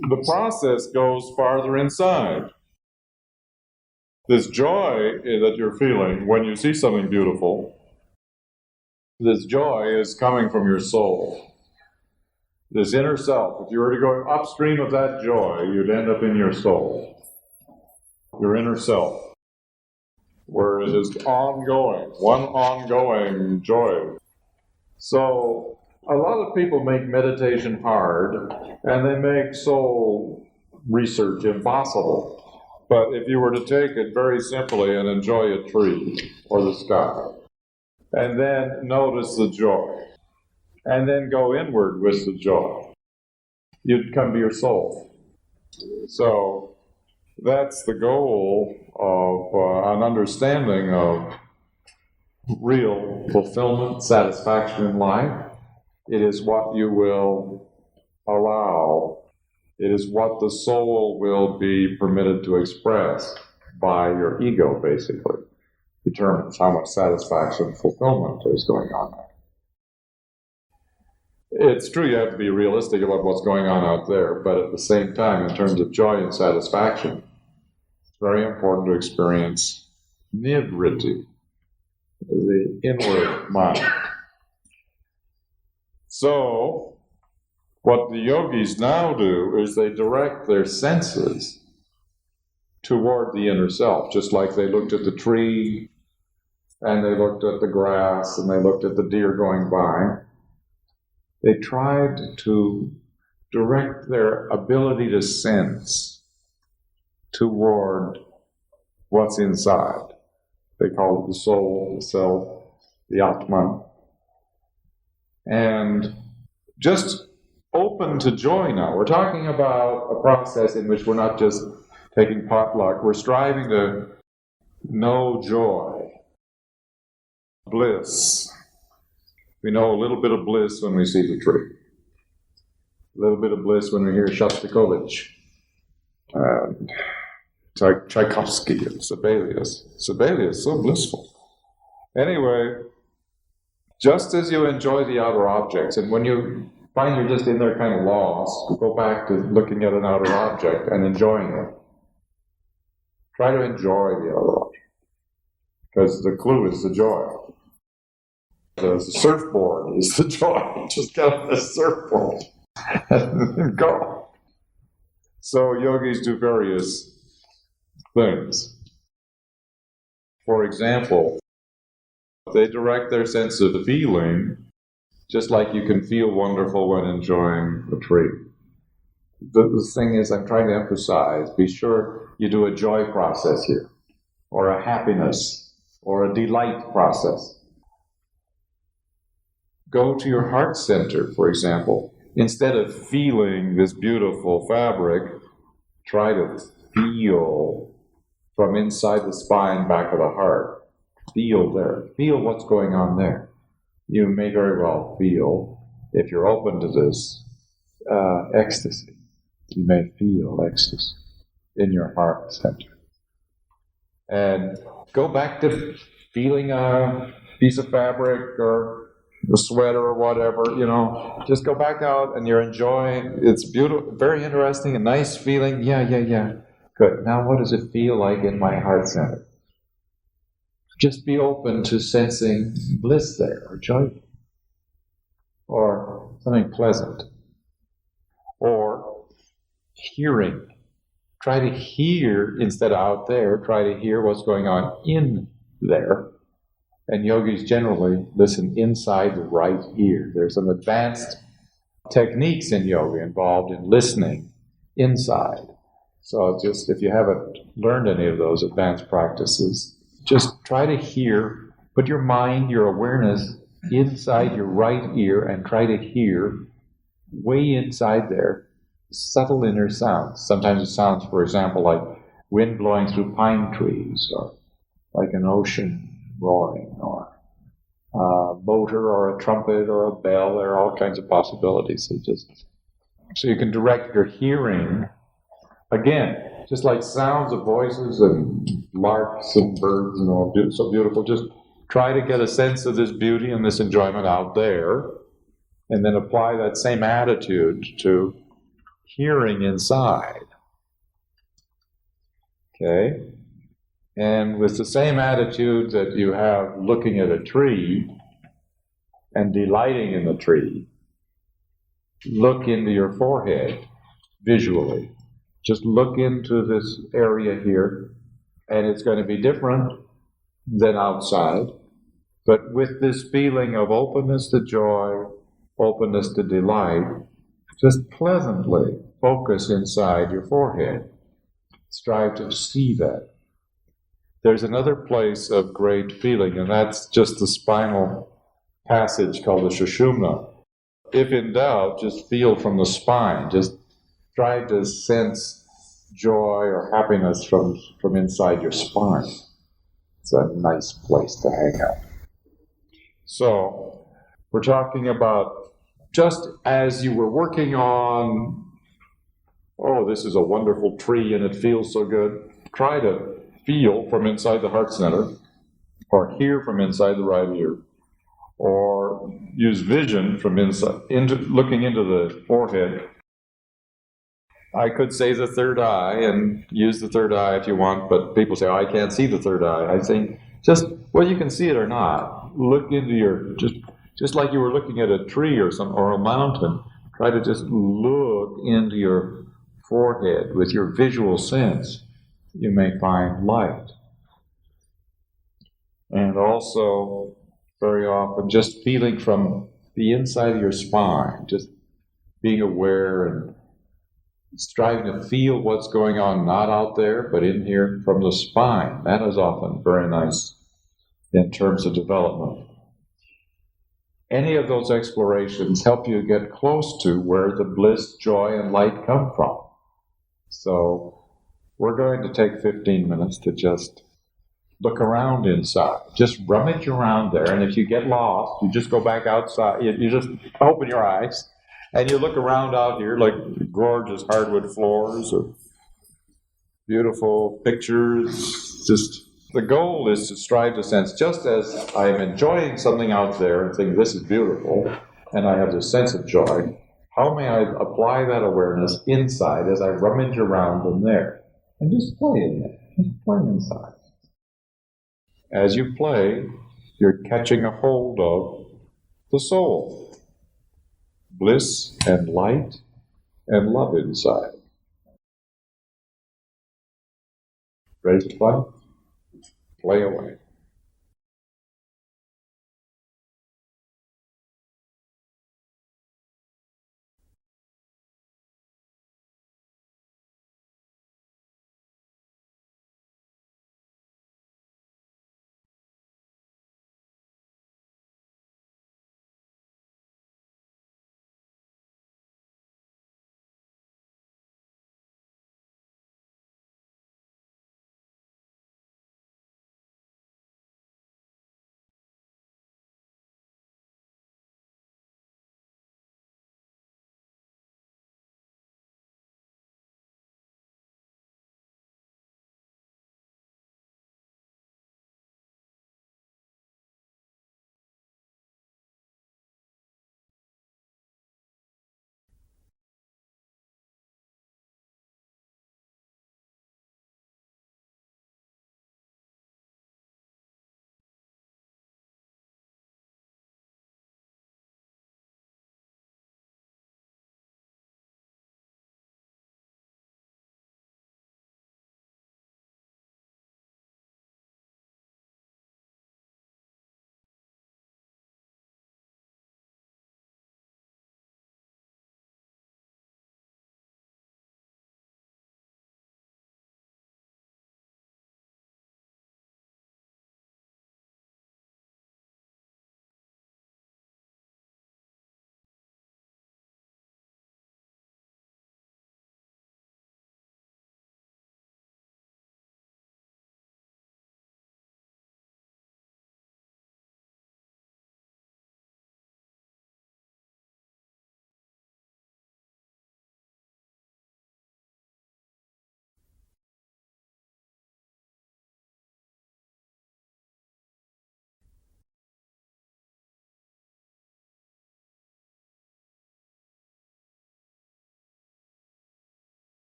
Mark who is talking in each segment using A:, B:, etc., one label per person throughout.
A: the process goes farther inside. This joy that you're feeling when you see something beautiful, this joy is coming from your soul. This inner self, if you were to go upstream of that joy, you'd end up in your soul, your inner self, where it is ongoing, one ongoing joy. So a lot of people make meditation hard, and they make soul research impossible. But if you were to take it very simply and enjoy a tree or the sky, and then notice the joy, and then go inward with the joy, you'd come to your soul. So that's the goal of an understanding of real fulfillment, satisfaction in life. It is what you will allow. It is what the soul will be permitted to express by your ego, basically. Determines how much satisfaction and fulfillment is going on there. It's true you have to be realistic about what's going on out there, but at the same time, in terms of joy and satisfaction, it's very important to experience nivritti, the inward mind. So, what the yogis now do is they direct their senses toward the inner self, just like they looked at the tree, and they looked at the grass, and they looked at the deer going by. They tried to direct their ability to sense toward what's inside. They call it the soul, the self, the Atman. And just open to joy now. We're talking about a process in which we're not just taking potluck. We're striving to know joy, bliss. We know a little bit of bliss when we see the tree. A little bit of bliss when we hear Shostakovich, and Tchaikovsky, and Sibelius. Sibelius, so blissful. Anyway, just as you enjoy the outer objects, and when you find you're just in there kind of lost, go back to looking at an outer object and enjoying it. Try to enjoy the outer object, because the clue is the joy. The surfboard is the joy. Just get on the surfboard and go. So yogis do various things. For example, they direct their sense of feeling just like you can feel wonderful when enjoying a tree. The thing is, I'm trying to emphasize, be sure you do a joy process here, or a happiness, or a delight process. Go to your heart center, for example. Instead of feeling this beautiful fabric, try to feel from inside the spine, back of the heart. Feel there. Feel what's going on there. You may very well feel, if you're open to this, ecstasy. You may feel ecstasy in your heart center. And go back to feeling a piece of fabric or the sweater or whatever, just go back out and you're enjoying. It's beautiful, very interesting, a nice feeling. Yeah. Good. Now what does it feel like in my heart center? Just be open to sensing bliss there, or joy, or something pleasant, or hearing. Try to hear instead of out there. Try to hear what's going on in there. And yogis generally listen inside the right ear. There's some advanced techniques in yoga involved in listening inside. So just if you haven't learned any of those advanced practices, just try to hear, put your mind, your awareness inside your right ear and try to hear way inside there subtle inner sounds. Sometimes it sounds, for example, like wind blowing through pine trees, or like an ocean roaring, or a motor, or a trumpet, or a bell. There are all kinds of possibilities. So you can direct your hearing, again, just like sounds of voices and larks and birds and all, so beautiful. Just try to get a sense of this beauty and this enjoyment out there, and then apply that same attitude to hearing inside. Okay? And with the same attitude that you have looking at a tree and delighting in the tree, look into your forehead visually. Just look into this area here, and it's going to be different than outside, but with this feeling of openness to joy, openness to delight, just pleasantly focus inside your forehead. Strive to see that. There's another place of great feeling, and that's just the spinal passage called the Sushumna. If in doubt, just feel from the spine. Just try to sense joy or happiness from inside your spine. It's a nice place to hang out. So, we're talking about just as you were working on, oh, this is a wonderful tree and it feels so good, try to feel from inside the heart center, or hear from inside the right ear, or use vision from inside, looking into the forehead. I could say the third eye and use the third eye if you want, but people say, oh, I can't see the third eye. I think just, well, you can see it or not. Look into your, just like you were looking at a tree or a mountain, try to just look into your forehead with your visual sense. You may find light. And also, very often, just feeling from the inside of your spine, just being aware and striving to feel what's going on, not out there, but in here from the spine. That is often very nice in terms of development. Any of those explorations help you get close to where the bliss, joy, and light come from. So we're going to take 15 minutes to just look around inside. Just rummage around there, and if you get lost, you just go back outside. You just open your eyes, and you look around out here, like gorgeous hardwood floors or beautiful pictures. Just the goal is to strive to sense, just as I am enjoying something out there and think this is beautiful, and I have this sense of joy, how may I apply that awareness inside as I rummage around in there? And just play in there. Just play inside. As you play, you're catching a hold of the soul. Bliss and light and love inside. Ready to play? Play away.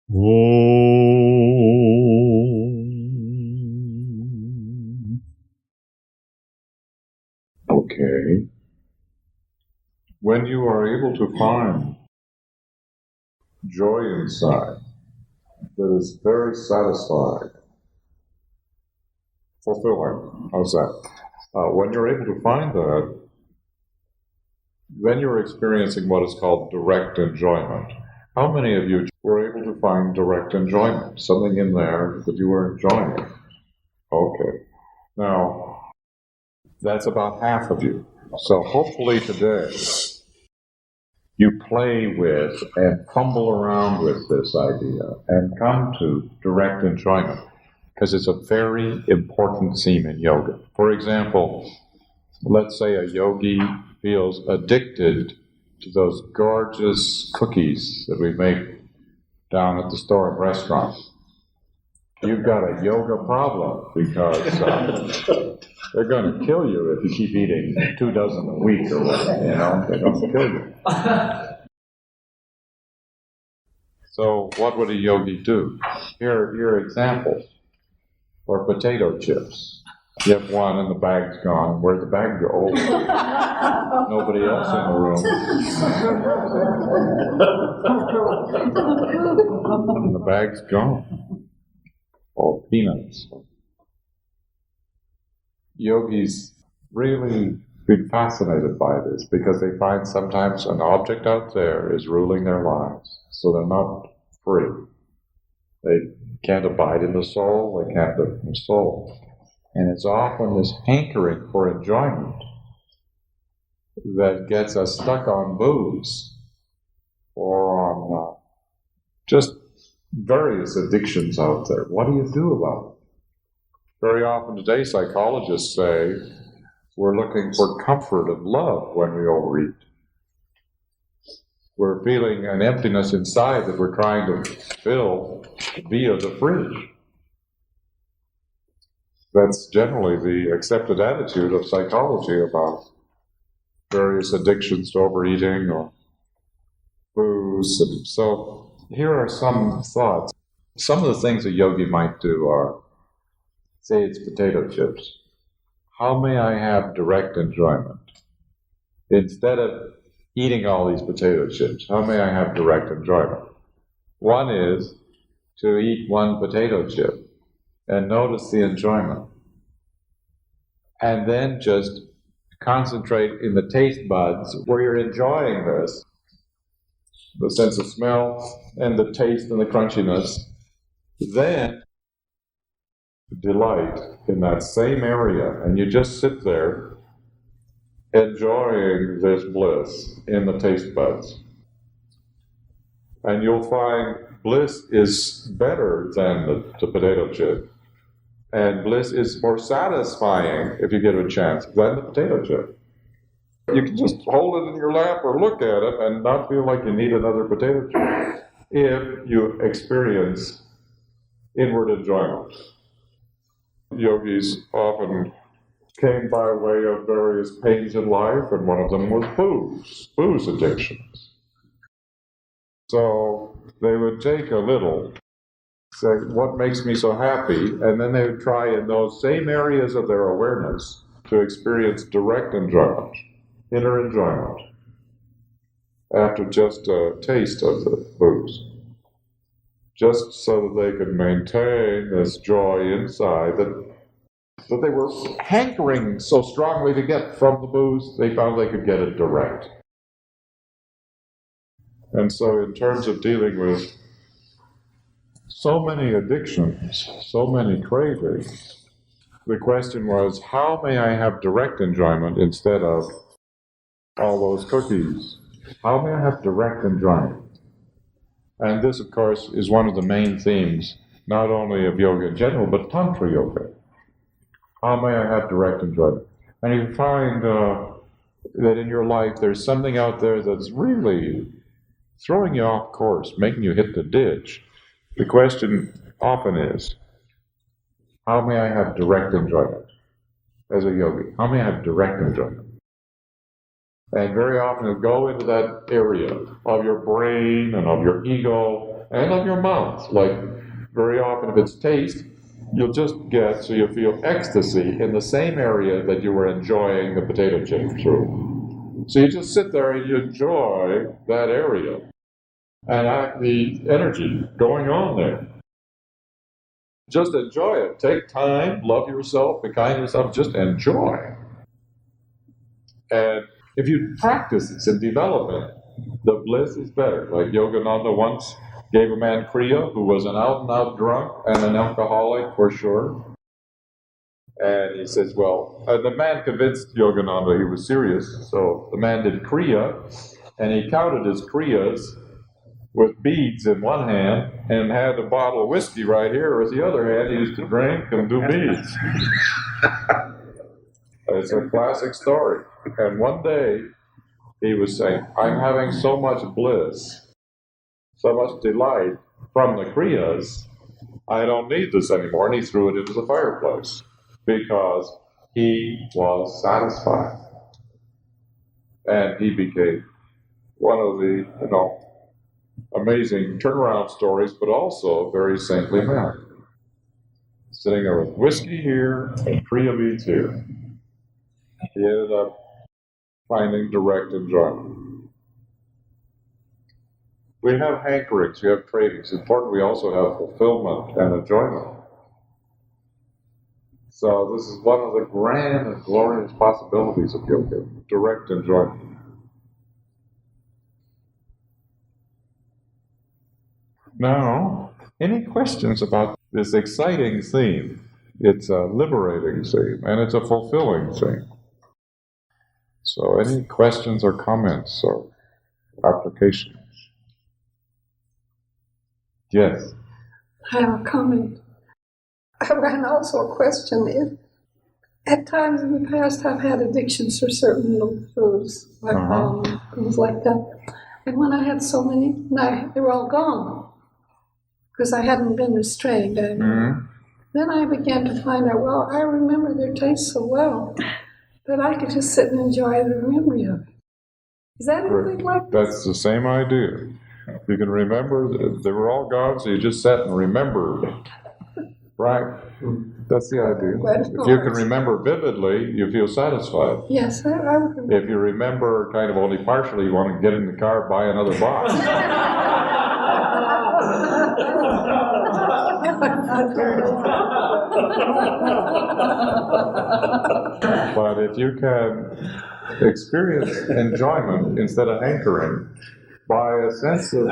A: Okay. When you are able to find joy inside that is very satisfied, fulfilling, how's that? When you're able to find that, then you're experiencing what is called direct enjoyment. How many of you were able to find direct enjoyment? Something in there that you were enjoying? Okay. Now, that's about half of you. So hopefully today, you play with and fumble around with this idea and come to direct enjoyment, because it's a very important theme in yoga. For example, let's say a yogi feels addicted to those gorgeous cookies that we make down at the store and restaurant. You've got a yoga problem, because they're going to kill you if you keep eating 2 dozen a week or whatever, they're going to kill you. So what would a yogi do? Here are examples. Or potato chips. You have one and the bag's gone. Where'd the bag go? Oh, nobody else in the room. And the bag's gone. All peanuts. Yogis really been fascinated by this, because they find sometimes an object out there is ruling their lives, so they're not free. They can't abide in the soul, they can't live in the soul. And it's often this hankering for enjoyment that gets us stuck on booze or on just various addictions out there. What do you do about it? Very often today, psychologists say we're looking for comfort and love when we overeat. We're feeling an emptiness inside that we're trying to fill via the fridge. That's generally the accepted attitude of psychology about various addictions to overeating or booze. And so here are some thoughts. Some of the things a yogi might do are, say it's potato chips. How may I have direct enjoyment? Instead of eating all these potato chips, how may I have direct enjoyment? One is to eat one potato chip and notice the enjoyment. And then just concentrate in the taste buds where you're enjoying this, the sense of smell and the taste and the crunchiness. Then delight in that same area, and you just sit there enjoying this bliss in the taste buds. And you'll find bliss is better than the potato chip. And bliss is more satisfying, if you get a chance, than the potato chip. You can just hold it in your lap or look at it and not feel like you need another potato chip if you experience inward enjoyment. Yogis often came by way of various pains in life, and one of them was booze addictions. So they would take a little, say, what makes me so happy? And then they would try in those same areas of their awareness to experience direct enjoyment, inner enjoyment, after just a taste of the booze. Just so that they could maintain this joy inside that they were hankering so strongly to get from the booze, they found they could get it direct. And so in terms of dealing with so many addictions, so many cravings, the question was, how may I have direct enjoyment instead of all those cookies? How may I have direct enjoyment? And this, of course, is one of the main themes, not only of yoga in general, but Tantra yoga. How may I have direct enjoyment? And you find that in your life there's something out there that's really throwing you off course, making you hit the ditch. The question often is, how may I have direct enjoyment as a yogi? How may I have direct enjoyment? And very often you go into that area of your brain and of your ego and of your mouth. Like very often if it's taste, you'll just get so you feel ecstasy in the same area that you were enjoying the potato chip through. So you just sit there and you enjoy that area and the energy going on there. Just enjoy it. Take time, love yourself, be kind to yourself, just enjoy. And if you practice this and develop it, the bliss is better. Like Yogananda once gave a man Kriya who was an out-and-out drunk and an alcoholic for sure. And he says, well, the man convinced Yogananda he was serious, so the man did Kriya, and he counted his Kriyas with beads in one hand and had a bottle of whiskey right here with the other hand. He used to drink and do beads. It's a classic story. And one day he was saying, I'm having so much bliss, so much delight from the Kriyas, I don't need this anymore. And he threw it into the fireplace because he was satisfied. And he became one of the, amazing turnaround stories, but also a very saintly man. Sitting there with whiskey here and Kriya beads here. He ended up finding direct enjoyment. We have hankerings, we have cravings. It's important we also have fulfillment and enjoyment. So this is one of the grand and glorious possibilities of yoga, direct enjoyment. Now, any questions about this exciting theme? It's a liberating theme, and it's a fulfilling theme. So any questions or comments or applications? Yes?
B: I have a comment. And also a question. At times in the past, I've had addictions for certain foods, like things like that. And when I had so many, they were all gone because I hadn't been restrained. Then I began to find out, well, I remember their taste so well that I could just sit and enjoy the memory of it. Is that anything like this?
A: That's the same idea. You can remember that they were all gone, so you just sat and remembered. Right? That's the idea. If you can remember vividly, you feel satisfied.
B: Yes, I remember.
A: If you remember kind of only partially, you want to get in the car, buy another box. But if you can experience enjoyment instead of hankering by a sense of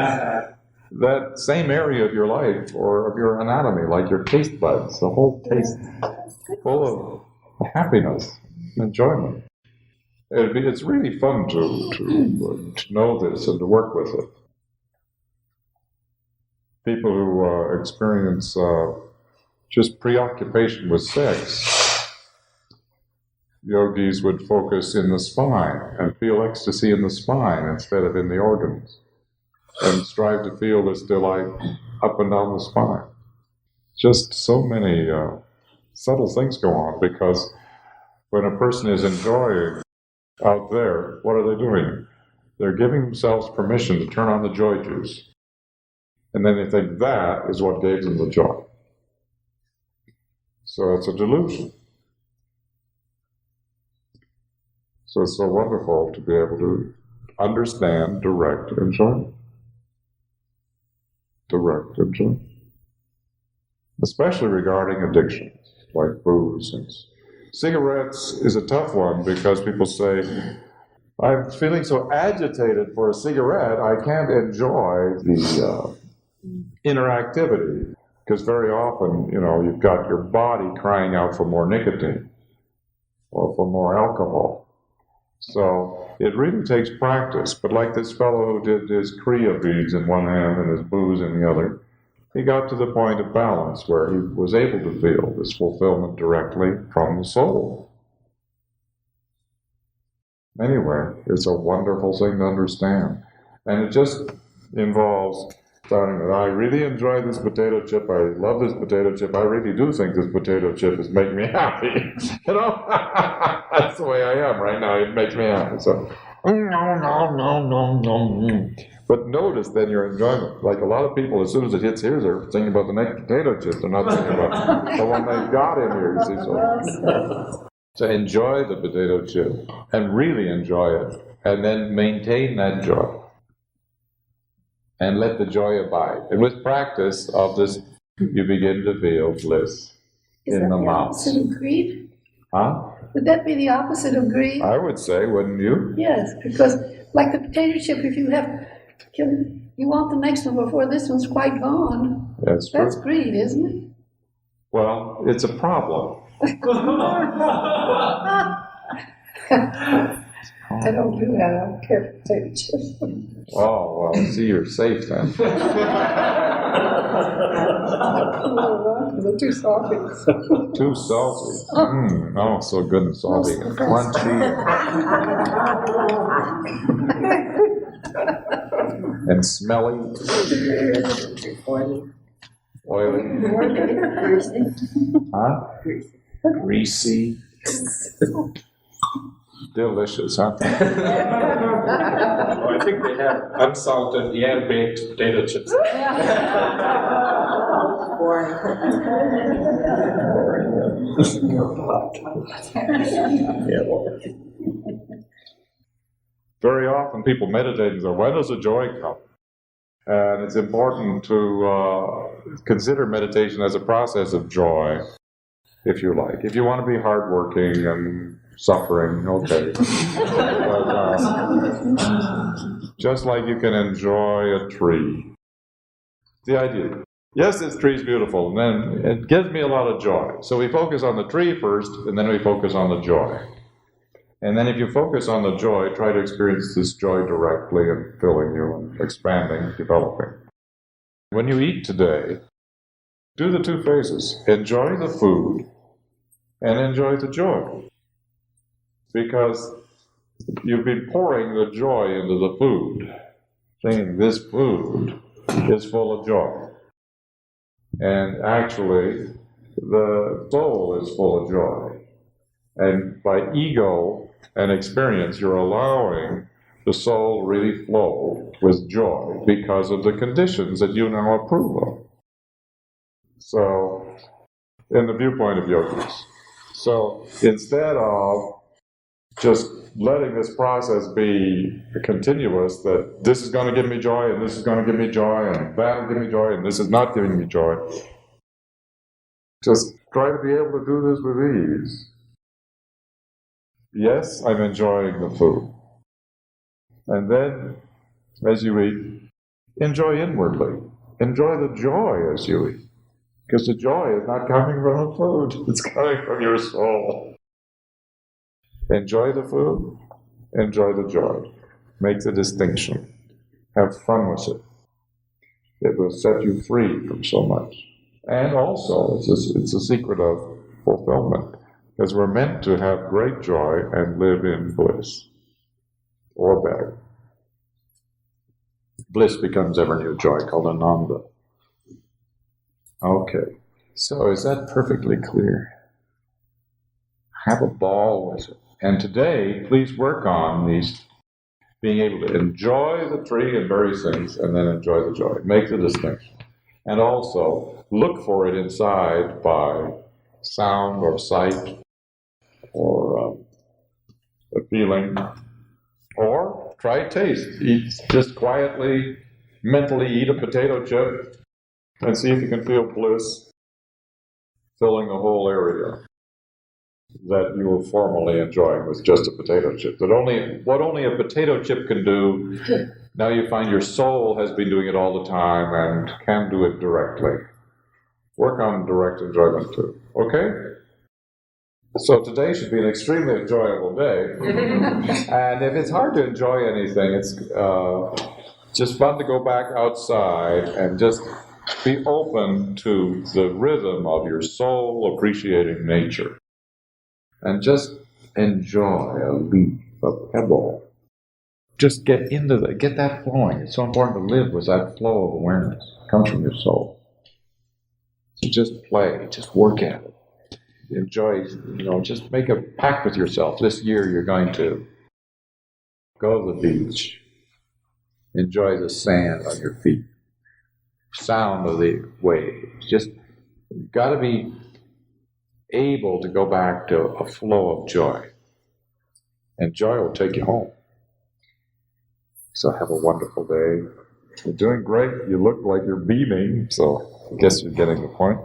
A: that same area of your life or of your anatomy, like your taste buds, the whole taste full of happiness, enjoyment. It's really fun to know this and to work with it. People who experience just preoccupation with sex, yogis would focus in the spine and feel ecstasy in the spine instead of in the organs, and strive to feel this delight up and down the spine. Just so many subtle things go on, because when a person is enjoying out there, what are they doing? They're giving themselves permission to turn on the joy juice. And then they think that is what gave them the joy. So it's a delusion. So it's so wonderful to be able to understand direct enjoyment. Direct enjoyment. Especially regarding addictions, like booze and cigarettes is a tough one, because people say, I'm feeling so agitated for a cigarette, I can't enjoy the interactivity, because very often, you've got your body crying out for more nicotine or for more alcohol. So it really takes practice. But like this fellow who did his Kriya beads in one hand and his booze in the other, he got to the point of balance where he was able to feel this fulfillment directly from the soul. Anyway, it's a wonderful thing to understand. And it just involves starting with, I really enjoy this potato chip, I love this potato chip, I really do think this potato chip is making me happy. That's the way I am right now, it makes me happy. So, But notice then your enjoyment. Like a lot of people, as soon as it hits here, they're thinking about the next potato chip. They're not thinking about the one they got in here, you see. So enjoy the potato chip and really enjoy it. And then maintain that joy. And let the joy abide. And with practice of this, you begin to feel bliss in the mouth.
B: Is that the opposite of greed?
A: Huh?
B: Would that be the opposite of greed?
A: I would say, wouldn't you?
B: Yes, because like the potato chip, if you want the next one before this one's quite gone.
A: That's true.
B: That's greed, isn't it?
A: Well, it's a problem.
B: I don't do that. I don't care for potato chips.
A: Oh, well, see, you're safe then.
B: They're too salty.
A: Too salty. Oh, so good and salty and crunchy. And smelly. Oily. Huh? Greasy. Delicious, huh?
C: I think they have unsalted, air-baked potato chips.
A: Very often people meditate and say, when does the joy come? And it's important to consider meditation as a process of joy, if you like. If you want to be hardworking and suffering, okay. But, just like you can enjoy a tree. The idea. Yes, this tree is beautiful, and then it gives me a lot of joy. So we focus on the tree first, and then we focus on the joy. And then if you focus on the joy, try to experience this joy directly and filling you and expanding, developing. When you eat today, do the two phases. Enjoy the food and enjoy the joy. Because you've been pouring the joy into the food, saying this food is full of joy. And actually, the soul is full of joy. And by ego and experience, you're allowing the soul really flow with joy because of the conditions that you now approve of. So, in the viewpoint of yogis. So, instead of just letting this process be continuous, that this is going to give me joy, and this is going to give me joy, and that will give me joy, and this is not giving me joy, just try to be able to do this with ease. Yes, I'm enjoying the food. And then, as you eat, enjoy inwardly. Enjoy the joy as you eat. Because the joy is not coming from the food, it's coming from your soul. Enjoy the food, enjoy the joy. Make the distinction. Have fun with it. It will set you free from so much. And also, it's a secret of fulfillment. Because we're meant to have great joy and live in bliss. Or better. Bliss becomes ever new joy, called Ananda. Okay. So is that perfectly clear? Have a ball with it. And today, please work on these, being able to enjoy the tree and various things, and then enjoy the joy. Make the distinction. And also, look for it inside by sound or sight, or a feeling, or try taste. Eat, just quietly, mentally eat a potato chip and see if you can feel bliss filling the whole area that you were formerly enjoying with just a potato chip. What only a potato chip can do, now you find your soul has been doing it all the time and can do it directly. Work on direct enjoyment too. Okay? So today should be an extremely enjoyable day. And if it's hard to enjoy anything, it's just fun to go back outside and just be open to the rhythm of your soul appreciating nature. And just enjoy a leaf, a pebble. Just get that flowing. It's so important to live with that flow of awareness. It comes from your soul. So just play, just work at it. Enjoy, just make a pact with yourself. This year you're going to go to the beach Enjoy the sand on your feet, sound of the waves. Just you've got to be able to go back to a flow of joy, and joy will take you home. So have a wonderful day. You're doing great. You look like you're beaming, so I guess you're getting the point.